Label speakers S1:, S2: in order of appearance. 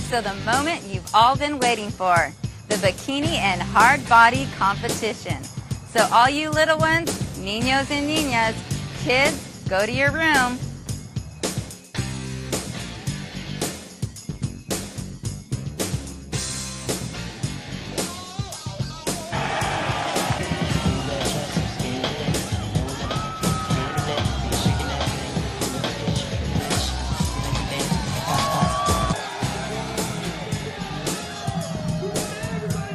S1: So the moment you've all been waiting for, the bikini and hard body competition. So all you little ones, niños and niñas, kids, go to your room.